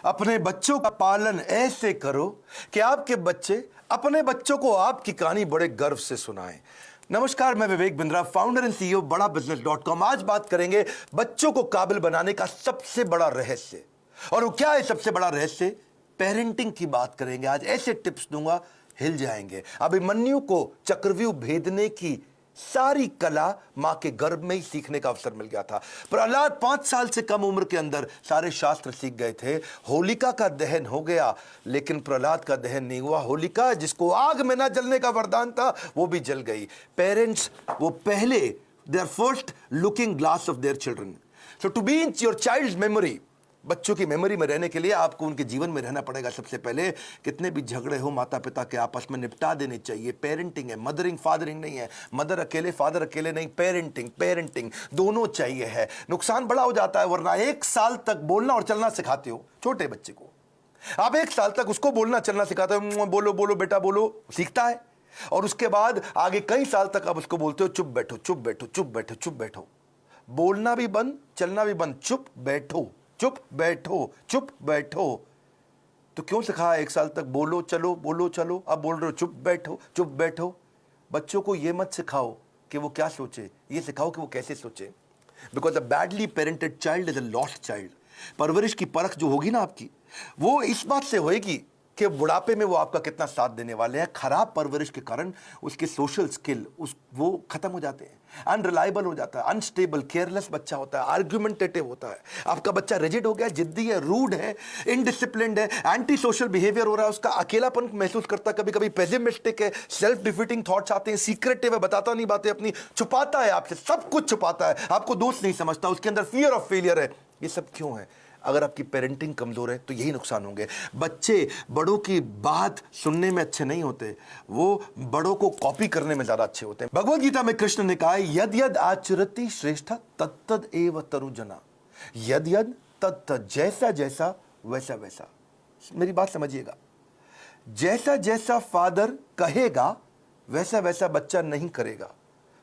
अपने बच्चों का पालन ऐसे करो कि आपके बच्चे अपने बच्चों को आपकी कहानी बड़े गर्व से सुनाएं। नमस्कार, मैं Vivek Bindra, founder and CEO बड़ा बिजनेस.com। आज बात करेंगे बच्चों को काबिल बनाने का सबसे बड़ा रहस्य। और वो क्या है सबसे बड़ा रहस्य? पेरेंटिंग की बात करेंगे। आज ऐसे टिप्स दूंगा, हिल जाएंगे। अभिमन्यु को चक्रव्यूह भेदने की सारी कला मां के गर्भ में ही सीखने का अवसर मिल गया था। प्रहलाद 5 साल से कम उम्र के अंदर सारे शास्त्र सीख गए थे। होलिका का दहन हो गया, लेकिन प्रहलाद का दहन नहीं हुआ। होलिका, जिसको आग में ना जलने का वरदान था, वो भी जल गई। पेरेंट्स वो पहले, they are first looking glass of their children. So to be in your child's memory, बच्चों की मेमोरी में रहने के लिए आपको उनके जीवन में रहना पड़ेगा। सबसे पहले कितने भी झगड़े हो माता पिता के आपस में निपटा देने चाहिए। पेरेंटिंग है, मदरिंग फादरिंग नहीं है। मदर अकेले फादर अकेले नहीं, पेरेंटिंग दोनों चाहिए है। नुकसान बड़ा हो जाता है वरना। 1 साल तक बोलना और चलना सिखाते हो छोटे बच्चे को, आप 1 साल तक उसको बोलना चलना सिखाते हो, बोलो बोलो बेटा बोलो, सीखता है। और उसके बाद आगे कई साल तक आप उसको बोलते हो चुप बैठो चुप बैठो चुप बैठो चुप बैठो। बोलना भी बंद, चलना भी बंद, चुप बैठो चुप बैठो चुप बैठो। तो क्यों सिखाया 1 साल तक बोलो चलो, अब बोल रहे हो चुप बैठो। बच्चों को यह मत सिखाओ कि वो क्या सोचे, ये सिखाओ कि वो कैसे सोचे। Because a badly parented child is a lost child. परवरिश की परख जो होगी ना आपकी, वो इस बात से होगी कि बुढ़ापे में वो आपका कितना साथ देने वाले हैं। खराब परवरिश के कारण उसके सोशल स्किल वो खत्म हो जाते हैं, अनरिलायबल हो जाता है, अनस्टेबल, केयरलेस बच्चा होता है, आर्ग्यूमेंटेटिव होता है। आपका बच्चा रिजिड हो गया, जिद्दी है, रूड है, इनडिसिप्लिन्ड है, एंटी सोशल बिहेवियर हो रहा है, उसका अकेलापन महसूस करता है, कभी कभी पेसिमिस्टिक है, सेल्फ डिफीटिंग थॉट्स आते हैं, सीक्रेटिव है, बताता नहीं बातें अपनी, छुपाता है आपसे, सब कुछ छुपाता है, आपको दोस्त नहीं समझता, उसके अंदर फियर ऑफ फेलियर है। ये सब क्यों है? अगर आपकी पेरेंटिंग कमजोर है तो यही नुकसान होंगे। बच्चे बड़ों की बात सुनने में अच्छे नहीं होते, वो बड़ों को कॉपी करने में ज्यादा अच्छे होते हैं। भगवद गीता में कृष्ण ने कहा है, यद यद आचरति श्रेष्ठ तत्तद एव तरुजना। यद यद तत्तद, जैसा जैसा वैसा वैसा। मेरी बात समझिएगा, जैसा जैसा फादर कहेगा वैसा वैसा बच्चा नहीं करेगा,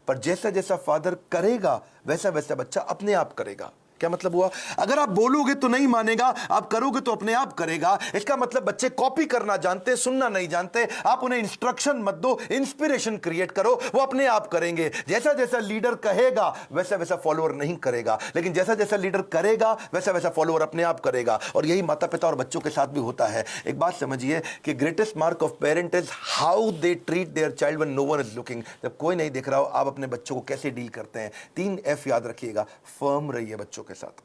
पर जैसा जैसा फादर करेगा वैसा वैसा बच्चा अपने आप करेगा। क्या मतलब हुआ? अगर आप बोलोगे तो नहीं मानेगा, आप करोगे तो अपने आप करेगा। इसका मतलब बच्चे कॉपी करना जानते, सुनना नहीं जानते। आप उन्हें इंस्ट्रक्शन मत दो, इंस्पिरेशन क्रिएट करो, वो अपने आप करेंगे। जैसा जैसा लीडर कहेगा वैसा वैसा फॉलोअर नहीं करेगा, लेकिन जैसा जैसा लीडर करेगा वैसा वैसा फॉलोअर अपने आप करेगा। और यही माता पिता और बच्चों के साथ भी होता है। एक बात समझिए कि greatest mark of parent is how they treat their child when no one is looking. जब कोई नहीं देख रहा हो, आप अपने बच्चों को कैसे डील करते हैं। 3 F याद रखिएगा। फर्म रहिए बच्चों के साथ,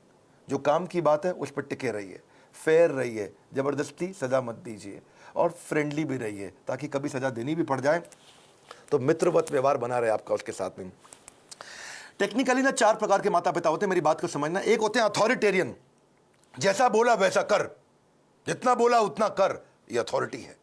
जो काम की बात है उस पर टिके रहिए, फेयर रहिए, जबरदस्ती सजा मत दीजिए, और फ्रेंडली भी रहिए ताकि कभी सजा देनी भी पड़ जाए तो मित्रवत व्यवहार बना रहे आपका उसके साथ में। टेक्निकली ना 4 प्रकार के माता पिता होते हैं, मेरी बात को समझना। एक होते हैं अथॉरिटेरियन, जैसा बोला वैसा कर, जितना बोला उतना कर, ये अथॉरिटी है।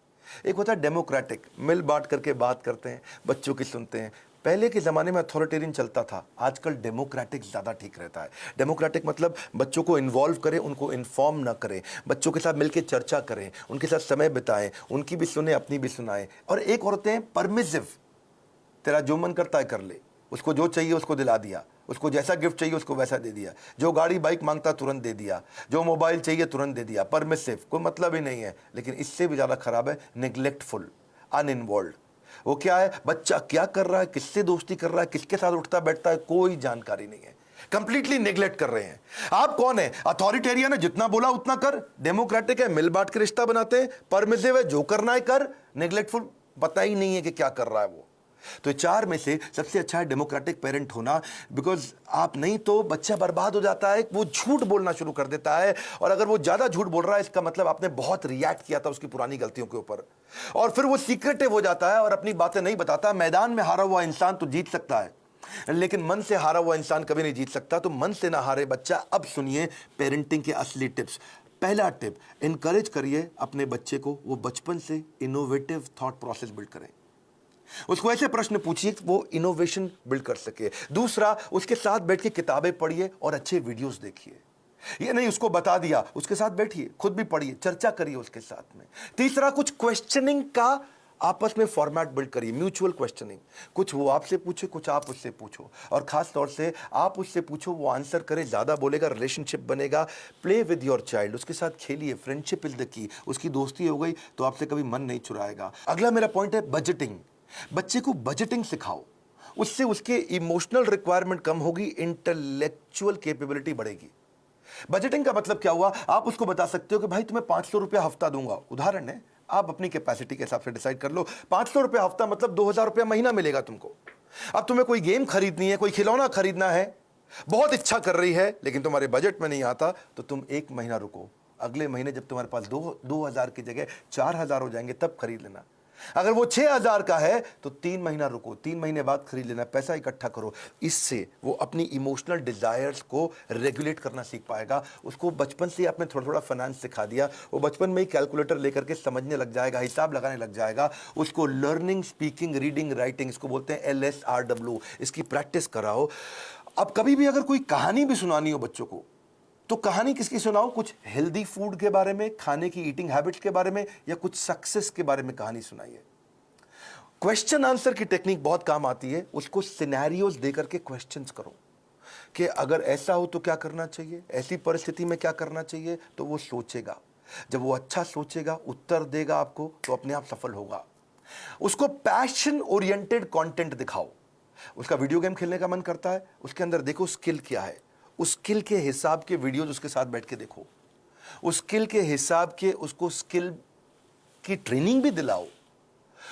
एक होता है डेमोक्रेटिक, मिल बांट करके बात करते हैं, बच्चों की सुनते हैं। पहले के ज़माने में अथॉरिटेरियन चलता था, आजकल डेमोक्रेटिक ज़्यादा ठीक रहता है। डेमोक्रेटिक मतलब बच्चों को इन्वॉल्व करें, उनको इन्फॉर्म ना करें, बच्चों के साथ मिलकर चर्चा करें, उनके साथ समय बिताएं, उनकी भी सुने अपनी भी सुनाएं। और एक और होते हैं परमिसिव, तेरा जो मन करता है कर ले, उसको जो चाहिए उसको दिला दिया, उसको जैसा गिफ्ट चाहिए उसको वैसा दे दिया, जो गाड़ी बाइक मांगता तुरंत दे दिया, जो मोबाइल चाहिए तुरंत दे दिया। परमिसिव, कोई मतलब ही नहीं है। लेकिन इससे भी ज़्यादा खराब है निग्लेक्टफुल, अनइन्वॉल्व। वो क्या है? बच्चा क्या कर रहा है, किससे दोस्ती कर रहा है, किसके साथ उठता बैठता है, कोई जानकारी नहीं है। कंप्लीटली नेग्लेक्ट कर रहे हैं। आप कौन है? अथॉरिटेरियन है, जितना बोला उतना कर। डेमोक्रेटिक है, मिल बांट के रिश्ता बनाते हैं। परमिसिव है, जो करना है कर। नेग्लेक्टफुल, पता ही नहीं है कि क्या कर रहा है वो। तो 4 में से सबसे अच्छा है डेमोक्रेटिक पेरेंट होना। बिकॉज आप नहीं तो बच्चा बर्बाद हो जाता है, वो झूठ बोलना शुरू कर देता है। और अगर वो ज्यादा झूठ बोल रहा है, इसका मतलब आपने बहुत रिएक्ट किया था उसकी पुरानी गलतियों के ऊपर, और फिर वो सीक्रेटिव हो जाता है और अपनी बातें नहीं बताता। मैदान में हारा हुआ इंसान तो जीत सकता है, लेकिन मन से हारा हुआ इंसान कभी नहीं जीत सकता। तो मन से ना हारे बच्चा। अब सुनिए पेरेंटिंग के असली टिप्स। पहला टिप, इनकरेज करिए अपने बच्चे को, वो बचपन से इनोवेटिव थॉट प्रोसेस बिल्ड करें। उसको ऐसे प्रश्न पूछिए कि वो इनोवेशन बिल्ड कर सके। दूसरा, उसके साथ बैठ के किताबें पढ़िए और अच्छे वीडियोस देखिए। ये नहीं उसको बता दिया, उसके साथ बैठिए, खुद भी पढ़िए, चर्चा करिए उसके साथ में। तीसरा, कुछ क्वेश्चनिंग का आपस में फॉर्मेट बिल्ड करिए, म्यूचुअल क्वेश्चनिंग, कुछ वो आपसे पूछे, कुछ आप उससे पूछो, और खास तौर से आप उससे पूछो, वो आंसर करे, ज़्यादा बोलेगा, रिलेशनशिप बनेगा। प्ले विद योर चाइल्ड, उसके साथ खेलिए, फ्रेंडशिप इज द की। उसकी दोस्ती हो गई तो आपसे कभी मन नहीं चुराएगा। अगला मेरा पॉइंट है बजटिंग। बच्चे को बजटिंग सिखाओ, उससे उसके इमोशनल रिक्वायरमेंट कम होगी, इंटेलेक्चुअल कैपेबिलिटी बढ़ेगी। बजटिंग का मतलब क्या हुआ, आप उसको बता सकते हो कि भाई तुम्हें 500 रुपया हफ्ता दूंगा, उदाहरण है, आप अपनी कैपेसिटी के हिसाब से डिसाइड कर लो। 500 रुपया हफ्ता मतलब 2000 रुपया महीना मिलेगा तुमको। अब तुम्हें कोई गेम खरीदनी है, कोई खिलौना खरीदना है, बहुत इच्छा कर रही है, लेकिन तुम्हारे बजट में नहीं आता, तो तुम एक महीना रुको, अगले महीने जब तुम्हारे पास 2000 की जगह 4000 हो जाएंगे तब खरीद लेना। अगर वो 6000 का है तो 3 महीना रुको, 3 महीने बाद खरीद लेना, पैसा इकट्ठा करो। इससे वो अपनी इमोशनल डिजायर्स को रेगुलेट करना सीख पाएगा। उसको बचपन से आपने थोड़ा थोड़ा फाइनेंस सिखा दिया, वो बचपन में ही कैलकुलेटर लेकर के समझने लग जाएगा, हिसाब लगाने लग जाएगा। उसको लर्निंग, स्पीकिंग, रीडिंग, राइटिंग, इसको बोलते हैं LSRW, इसकी प्रैक्टिस कराओ। अब कभी भी अगर कोई कहानी भी सुनानी हो बच्चों को, तो कहानी किसकी सुनाओ, कुछ हेल्दी फूड के बारे में, खाने की ईटिंग हैबिट्स के बारे में, या कुछ सक्सेस के बारे में कहानी सुनाइए। क्वेश्चन आंसर की टेक्निक बहुत काम आती है। उसको सिनेरियोज देकर के क्वेश्चंस करो कि अगर ऐसा हो तो क्या करना चाहिए, ऐसी परिस्थिति में क्या करना चाहिए, तो वो सोचेगा। जब वो अच्छा सोचेगा, उत्तर देगा आपको, तो अपने आप सफल होगा। उसको पैशन ओरिएंटेड कंटेंट दिखाओ। उसका वीडियो गेम खेलने का मन करता है, उसके अंदर देखो स्किल क्या है, उस स्किल के हिसाब के वीडियोज उसके साथ बैठ के देखो, उस स्किल के हिसाब के उसको स्किल की ट्रेनिंग भी दिलाओ।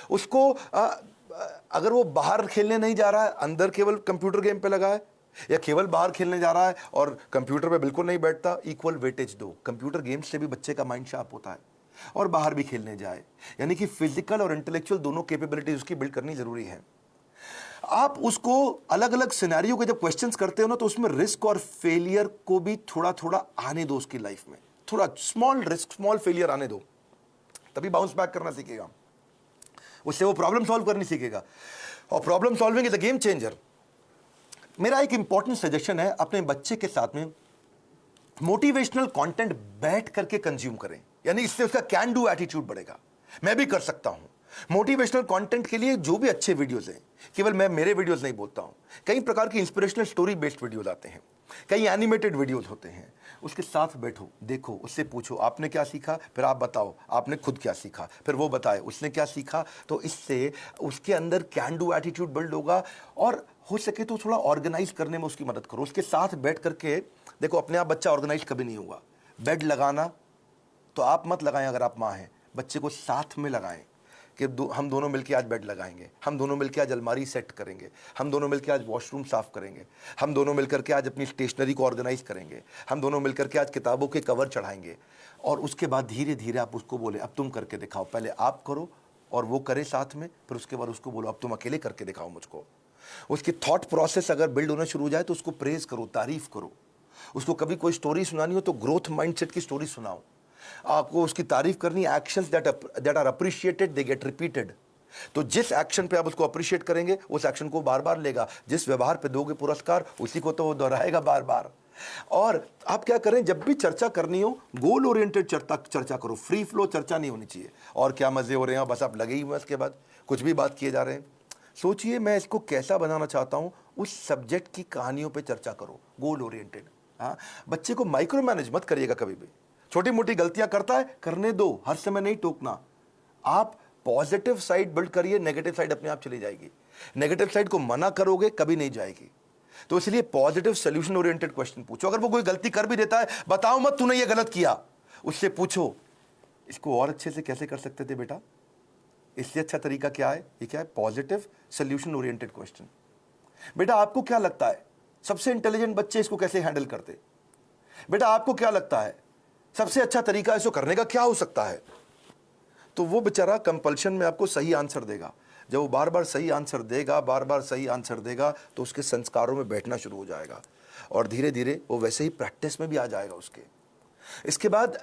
उसको अगर वो बाहर खेलने नहीं जा रहा है, अंदर केवल कंप्यूटर गेम पे लगा है, या केवल बाहर खेलने जा रहा है और कंप्यूटर पे बिल्कुल नहीं बैठता, इक्वल वेटेज दो। कंप्यूटर गेम्स से भी बच्चे का माइंड शार्प होता है, और बाहर भी खेलने जाए। यानी कि फिजिकल और इंटेलेक्चुअल दोनों कैपेबिलिटीज उसकी बिल्ड करनी जरूरी है। आप उसको अलग अलग सिनेरियो के जब क्वेश्चंस करते हो ना, तो उसमें रिस्क और फेलियर को भी थोड़ा थोड़ा आने दो उसकी लाइफ में। थोड़ा स्मॉल रिस्क, स्मॉल फेलियर आने दो, तभी बाउंस बैक करना सीखेगा। उससे वो प्रॉब्लम सॉल्व करनी सीखेगा, और problem solving is a game changer. मेरा एक इंपॉर्टेंट सजेशन है, अपने बच्चे के साथ में मोटिवेशनल कंटेंट बैठ करके कंज्यूम करें, यानी इससे उसका कैन डू एटीट्यूड बढ़ेगा। मैं भी कर सकता हूं। मोटिवेशनल कंटेंट के लिए जो भी अच्छे वीडियोस हैं, केवल मैं मेरे वीडियोस नहीं बोलता हूं, कई प्रकार की इंस्पिरेशनल स्टोरी बेस्ड वीडियोस आते हैं, कई एनिमेटेड वीडियोस होते हैं। उसके साथ बैठो, देखो, उससे पूछो आपने क्या सीखा, फिर आप बताओ आपने खुद क्या सीखा, फिर वो बताए उसने क्या सीखा। तो इससे उसके अंदर कैन डू एटीट्यूड बिल्ड होगा, और हो सके तो थोड़ा ऑर्गेनाइज करने में उसकी मदद करो। उसके साथ बैठ करके देखो, अपने आप बच्चा ऑर्गेनाइज कभी नहीं होगा। बेड लगाना तो आप मत लगाएं, अगर आप माँ हैं, बच्चे को साथ में लगाएं कि हम दोनों मिलकर आज बेड लगाएंगे, हम दोनों मिलकर आज अलमारी सेट करेंगे, हम दोनों मिलकर आज वॉशरूम साफ करेंगे, हम दोनों मिलकर के आज अपनी स्टेशनरी को ऑर्गेनाइज करेंगे, हम दोनों मिलकर के आज किताबों के कवर चढ़ाएंगे। और उसके बाद धीरे धीरे आप उसको बोले अब तुम करके दिखाओ, पहले आप करो और वो करे साथ में, फिर उसके बाद उसको बोलो अब तुम अकेले करके दिखाओ मुझको। उसकी थॉट प्रोसेस अगर बिल्ड होना शुरू हो जाए तो उसको प्रेज करो, तारीफ करो। उसको कभी कोई स्टोरी सुनानी हो तो ग्रोथ माइंडसेट की स्टोरी सुनाओ। आपको उसकी तारीफ करनी, actions that are appreciated they get repeated. तो जिस एक्शन पे आप उसको अप्रिशिएट करेंगे, उस एक्शन को बार बार लेगा। जिस व्यवहार पे दोगे पुरस्कार, उसी को तो वो दोहराएगा बार बार। और आप क्या करें, जब भी चर्चा करनी हो, गोल ओरिएंटेड चर्चा करो, फ्री फ्लो चर्चा नहीं होनी चाहिए। और क्या मजे हो रहे हैं, बस आप लगे ही हुए, इसके बाद कुछ भी बात किए जा रहे हैं। सोचिए मैं इसको कैसा बनाना चाहता हूं, उस सब्जेक्ट की कहानियों पे चर्चा करो, गोल ओरिएंटेड। हाँ, बच्चे को माइक्रो मैनेज मत करिएगा कभी भी। छोटी मोटी गलतियां करता है, करने दो, हर समय नहीं टोकना। आप पॉजिटिव साइड बिल्ड करिए, नेगेटिव साइड अपने आप चली जाएगी। नेगेटिव साइड को मना करोगे कभी नहीं जाएगी। तो इसलिए पॉजिटिव सोल्यूशन ओरिएंटेड क्वेश्चन पूछो। अगर वो कोई गलती कर भी देता है, बताओ मत तूने ये गलत किया, उससे पूछो इसको और अच्छे से कैसे कर सकते थे बेटा, इससे अच्छा तरीका क्या है, ये क्या है, पॉजिटिव सोल्यूशन ओरिएंटेड क्वेश्चन। बेटा आपको क्या लगता है सबसे इंटेलिजेंट बच्चे इसको कैसे हैंडल करते, बेटा आपको क्या लगता है सबसे अच्छा तरीका इसको करने का क्या हो सकता है। तो वो बेचारा कंपल्शन में आपको सही आंसर देगा। जब वो बार बार सही आंसर देगा, बार बार सही आंसर देगा, तो उसके संस्कारों में बैठना शुरू हो जाएगा, और धीरे धीरे वो वैसे ही प्रैक्टिस में भी आ जाएगा उसके। इसके बाद